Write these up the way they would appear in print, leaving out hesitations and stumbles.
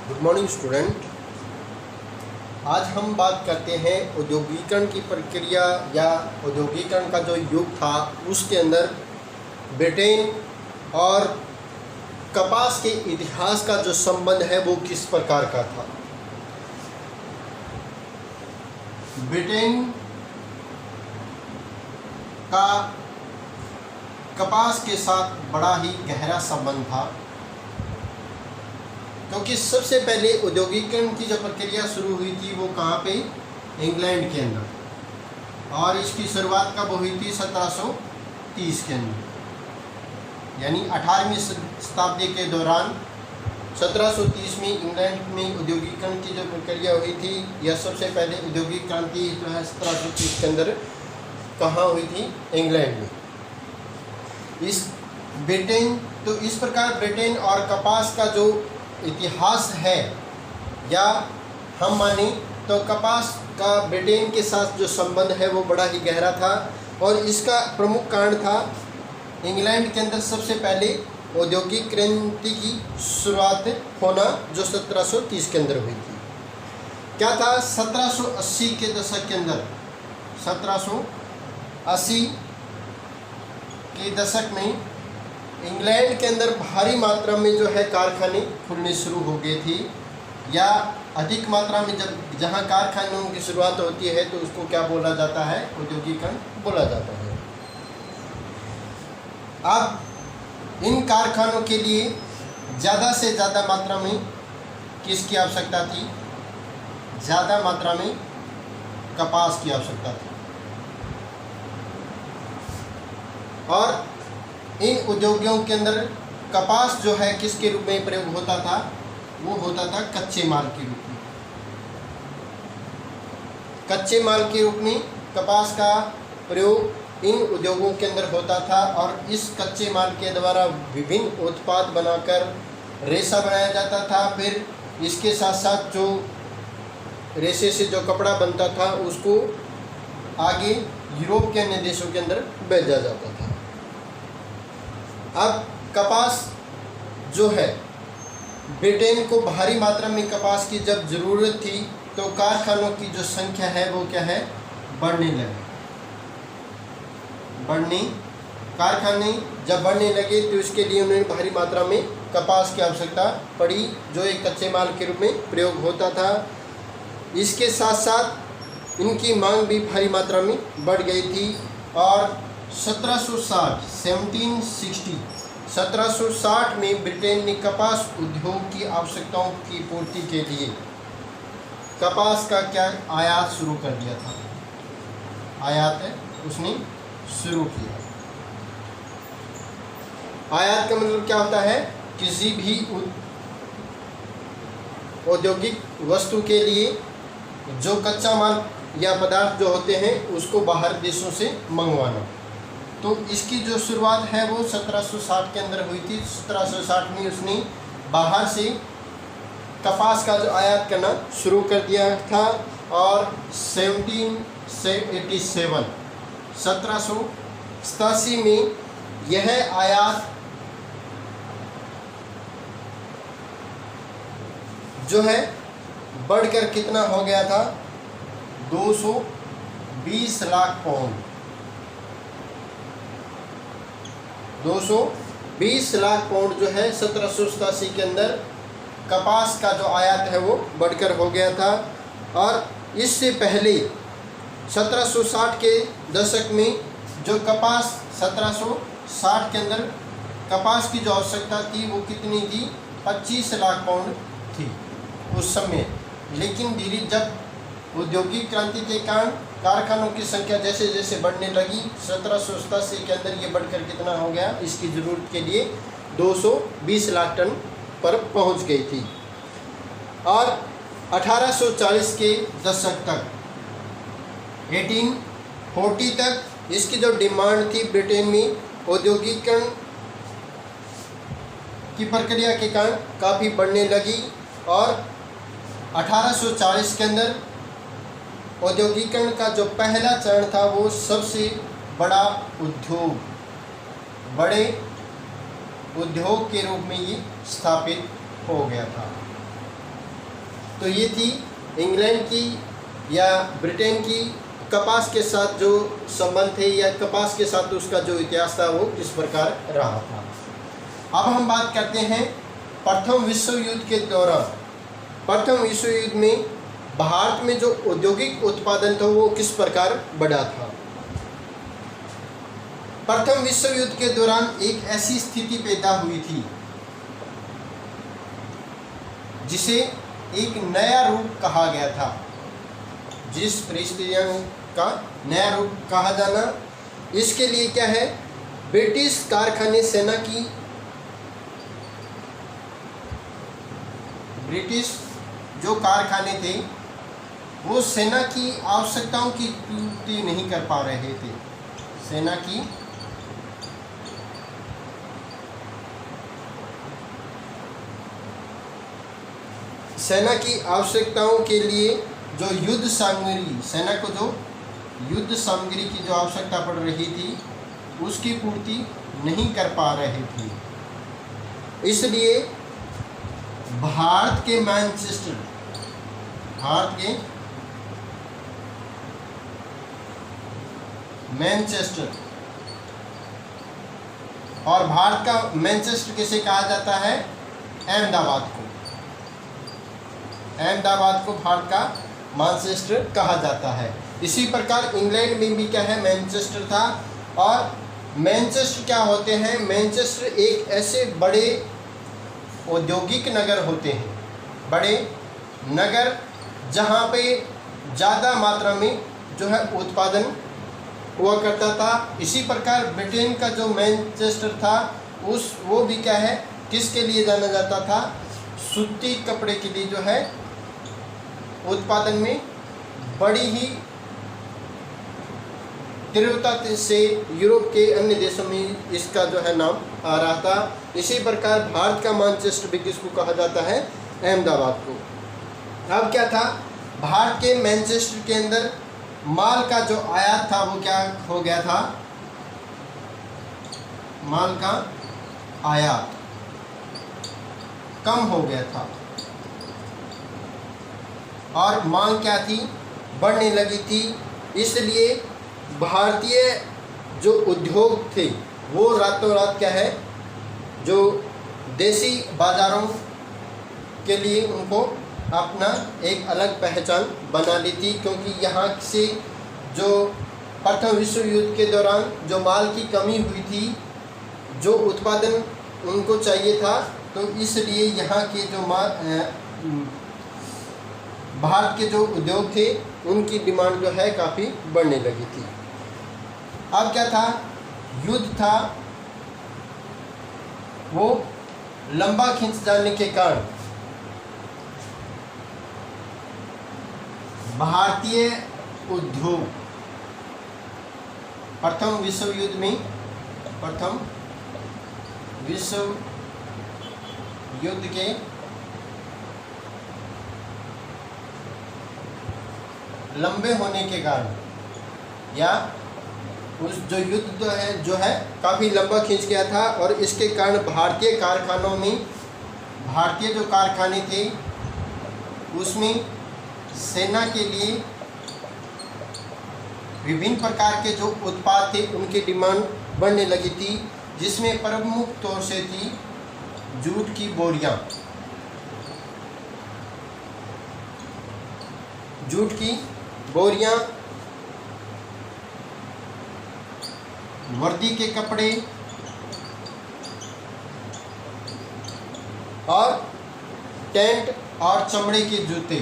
Good morning student. आज हम बात करते हैं औद्योगिकरण की प्रक्रिया या औद्योगिकरण का जो युग था उसके अंदर ब्रिटेन और कपास के इतिहास का जो संबंध है वो किस प्रकार का था। ब्रिटेन का कपास के साथ बड़ा ही गहरा संबंध था, क्योंकि सबसे पहले औद्योगिकरण की जो प्रक्रिया शुरू हुई थी वो कहाँ पे, इंग्लैंड के अंदर, और इसकी शुरुआत कब हुई थी, 1730 के अंदर, यानी 18वीं शताब्दी के दौरान 1730 में इंग्लैंड में औद्योगिकरण की जो प्रक्रिया हुई थी, यह सबसे पहले औद्योगिक क्रांति 1730 के अंदर कहाँ हुई थी, इंग्लैंड में। इस प्रकार ब्रिटेन और कपास का जो इतिहास है, या हम माने तो कपास का ब्रिटेन के साथ जो संबंध है वो बड़ा ही गहरा था, और इसका प्रमुख कारण था इंग्लैंड के अंदर सबसे पहले औद्योगिक क्रांति की शुरुआत होना, जो 1730 के अंदर हुई थी। क्या था, 1780 के दशक के अंदर, 1780 के दशक में इंग्लैंड के अंदर भारी मात्रा में जो है कारखाने खुलने शुरू हो गए थे, या अधिक मात्रा में जहाँ कारखानों की शुरुआत होती है तो उसको क्या बोला जाता है, औद्योगिकरण बोला जाता है। अब इन कारखानों के लिए ज़्यादा से ज़्यादा मात्रा में किसकी आवश्यकता थी, ज़्यादा मात्रा में कपास की आवश्यकता थी, और इन उद्योगों के अंदर कपास जो है किसके रूप में प्रयोग होता था, वो होता था कच्चे माल के रूप में। कच्चे माल के रूप में कपास का प्रयोग इन उद्योगों के अंदर होता था, और इस कच्चे माल के द्वारा विभिन्न उत्पाद बनाकर रेशा बनाया जाता था। फिर इसके साथ साथ जो रेशे से जो कपड़ा बनता था उसको आगे यूरोप के अन्य देशों के अंदर भेजा जाता था। अब कपास जो है, ब्रिटेन को भारी मात्रा में कपास की जब ज़रूरत थी तो कारखानों की जो संख्या है वो क्या है, बढ़ने लगी। कारखाने जब बढ़ने लगे तो इसके लिए उन्हें भारी मात्रा में कपास की आवश्यकता पड़ी, जो एक कच्चे माल के रूप में प्रयोग होता था। इसके साथ साथ इनकी मांग भी भारी मात्रा में बढ़ गई थी, और 1760 में ब्रिटेन ने कपास उद्योग की आवश्यकताओं की पूर्ति के लिए कपास का क्या आयात शुरू कर दिया था, आयात है उसने शुरू किया। आयात का मतलब क्या होता है, किसी भी औद्योगिक वस्तु के लिए जो कच्चा माल या पदार्थ जो होते हैं उसको बाहर देशों से मंगवाना। तो इसकी जो शुरुआत है वो 1760 के अंदर हुई थी। 1760 में उसने बाहर से कपास का जो आयात करना शुरू कर दिया था, और 1787 में यह आयात जो है बढ़कर कितना हो गया था, 220 लाख पाउंड। 220 लाख पाउंड जो है 1787 के अंदर कपास का जो आयात है वो बढ़कर हो गया था। और इससे पहले 1760 के दशक में जो कपास 1760 के अंदर कपास की जो आवश्यकता थी वो कितनी थी, 25 लाख पाउंड थी उस समय। लेकिन धीरे जब औद्योगिक क्रांति के कारण कारखानों की संख्या जैसे जैसे बढ़ने लगी, 1787 के अंदर ये बढ़कर कितना हो गया, इसकी ज़रूरत के लिए 220 लाख टन पर पहुंच गई थी। और 1840 के दशक तक, 1840 तक इसकी जो डिमांड थी ब्रिटेन में औद्योगिकरण की प्रक्रिया के कारण काफ़ी बढ़ने लगी, और 1840 के अंदर औद्योगिकरण का जो पहला चरण था वो सबसे बड़ा उद्योग, बड़े उद्योग के रूप में ये स्थापित हो गया था। तो ये थी इंग्लैंड की या ब्रिटेन की कपास के साथ जो संबंध थे या कपास के साथ उसका जो इतिहास था वो किस प्रकार रहा था। अब हम बात करते हैं प्रथम विश्व युद्ध के दौरान। प्रथम विश्व युद्ध में भारत में जो औद्योगिक उत्पादन था वो किस प्रकार बढ़ा था। प्रथम विश्व युद्ध के दौरान एक ऐसी स्थिति पैदा हुई थी जिसे एक नया रूप कहा गया था। जिस परिस्थितियों का नया रूप कहा जाना, इसके लिए क्या है, ब्रिटिश कारखाने सेना की, ब्रिटिश जो कारखाने थे वो सेना की आवश्यकताओं की पूर्ति नहीं कर पा रहे थे। सेना की आवश्यकताओं के लिए जो युद्ध सामग्री, सेना को जो युद्ध सामग्री की जो आवश्यकता पड़ रही थी उसकी पूर्ति नहीं कर पा रहे थे। इसलिए भारत के मैनचेस्टर और भारत का मैनचेस्टर किसे कहा जाता है, अहमदाबाद को भारत का मैनचेस्टर कहा जाता है। इसी प्रकार इंग्लैंड में भी क्या है, मैनचेस्टर था। और मैनचेस्टर क्या होते हैं, मैनचेस्टर एक ऐसे बड़े औद्योगिक नगर होते हैं, बड़े नगर जहाँ पे ज़्यादा मात्रा में जो है उत्पादन हुआ करता था। इसी प्रकार ब्रिटेन का जो मैनचेस्टर था वो भी क्या है, किसके लिए जाना जाता था, सूती कपड़े के लिए जो है उत्पादन में बड़ी ही तीव्रता से यूरोप के अन्य देशों में इसका जो है नाम आ रहा था। इसी प्रकार भारत का मैनचेस्टर भी किसको कहा जाता है, अहमदाबाद को। अब क्या था, भारत के मैनचेस्टर के अंदर माल का जो आयात था वो क्या हो गया था, माल का आयात कम हो गया था और मांग क्या थी, बढ़ने लगी थी। इसलिए भारतीय जो उद्योग थे वो रातों रात क्या है, जो देसी बाज़ारों के लिए उनको अपना एक अलग पहचान बना ली थी। क्योंकि यहाँ से जो प्रथम विश्व युद्ध के दौरान जो माल की कमी हुई थी, जो उत्पादन उनको चाहिए था, तो इसलिए यहाँ के जो भारत के जो उद्योग थे उनकी डिमांड जो है काफ़ी बढ़ने लगी थी। अब क्या था, युद्ध था वो लंबा खिंच जाने के कारण भारतीय उद्योग प्रथम विश्व युद्ध के लंबे होने के कारण या उस जो युद्ध जो है काफ़ी लंबा खींच गया था और इसके कारण भारतीय कारखानों में, भारतीय जो कारखाने थे उसमें सेना के लिए विभिन्न प्रकार के जो उत्पाद थे उनकी डिमांड बढ़ने लगी थी, जिसमें प्रमुख तौर से थी जूट की बोरियां, वर्दी के कपड़े और टेंट और चमड़े के जूते।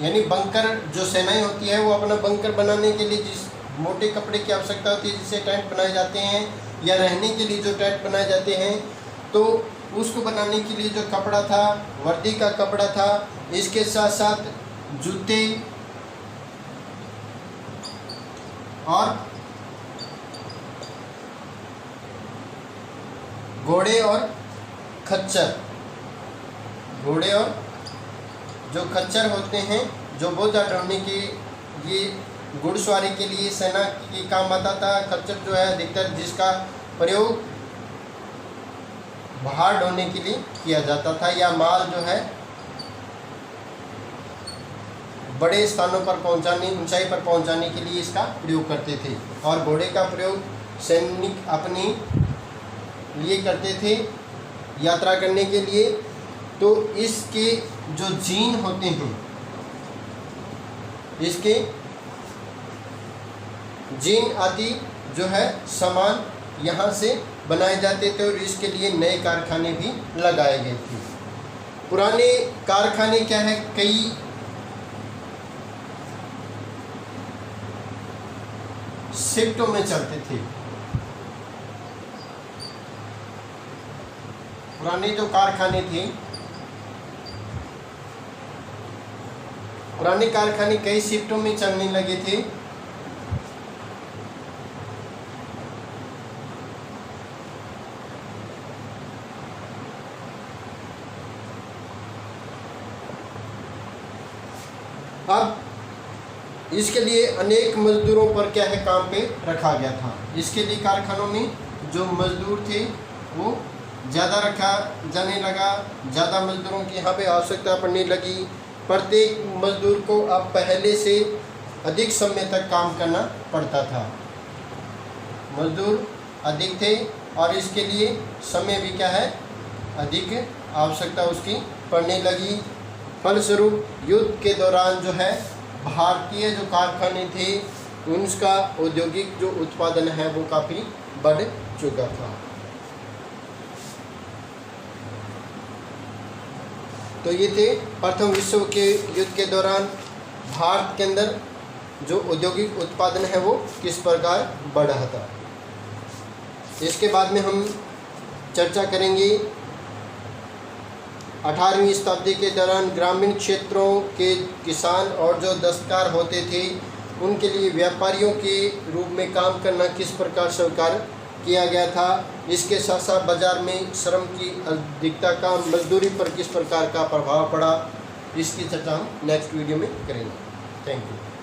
यानी बंकर, जो सेनाएं होती है वो अपना बंकर बनाने के लिए जिस मोटे कपड़े की आवश्यकता होती है, जिससे टेंट बनाए जाते हैं, या रहने के लिए जो टेंट बनाए जाते हैं, तो उसको बनाने के लिए जो कपड़ा था, वर्दी का कपड़ा था, इसके साथ साथ जूते और घोड़े और जो खच्चर होते हैं, जो बोझा ढोने के ये घुड़सवारी के लिए सेना के काम आता था। खच्चर जो है अधिकतर जिसका प्रयोग बाहर ढोने के लिए किया जाता था, या माल जो है बड़े स्थानों पर पहुंचाने, ऊंचाई पर पहुंचाने के लिए इसका प्रयोग करते थे। और घोड़े का प्रयोग सैनिक अपने लिए करते थे यात्रा करने के लिए। तो इसके जो जीन होते हैं, इसके जीन आदि जो है सामान यहाँ से बनाए जाते थे और इसके लिए नए कारखाने भी लगाए गए थे। पुराने कारखाने क्या है, कई शिफ्टों में चलते थे। पुराने जो कारखाने थे, पुराने कारखाने कई शिफ्टों में चलने लगे थे। अब इसके लिए अनेक मजदूरों पर क्या है, काम पे रखा गया था। इसके लिए कारखानों में जो मजदूर थे वो ज़्यादा रखा जाने लगा, ज़्यादा मजदूरों की यहाँ पे आवश्यकता पड़ने लगी। प्रत्येक मजदूर को अब पहले से अधिक समय तक काम करना पड़ता था। मजदूर अधिक थे और इसके लिए समय भी क्या है, अधिक आवश्यकता उसकी पड़ने लगी। फलस्वरूप युद्ध के दौरान जो है भारतीय जो कारखाने थे उनका औद्योगिक जो उत्पादन है वो काफ़ी बढ़ चुका था। तो ये थे प्रथम विश्व के युद्ध के दौरान भारत के अंदर जो औद्योगिक उत्पादन है वो किस प्रकार बढ़ा था। इसके बाद में हम चर्चा करेंगे 18वीं शताब्दी के दौरान ग्रामीण क्षेत्रों के किसान और जो दस्तकार होते थे उनके लिए व्यापारियों के रूप में काम करना किस प्रकार स्वीकार किया गया था। इसके साथ साथ बाज़ार में श्रम की अधिकता का मजदूरी पर किस प्रकार का प्रभाव पड़ा, इसकी चर्चा हम नेक्स्ट वीडियो में करेंगे। Thank you.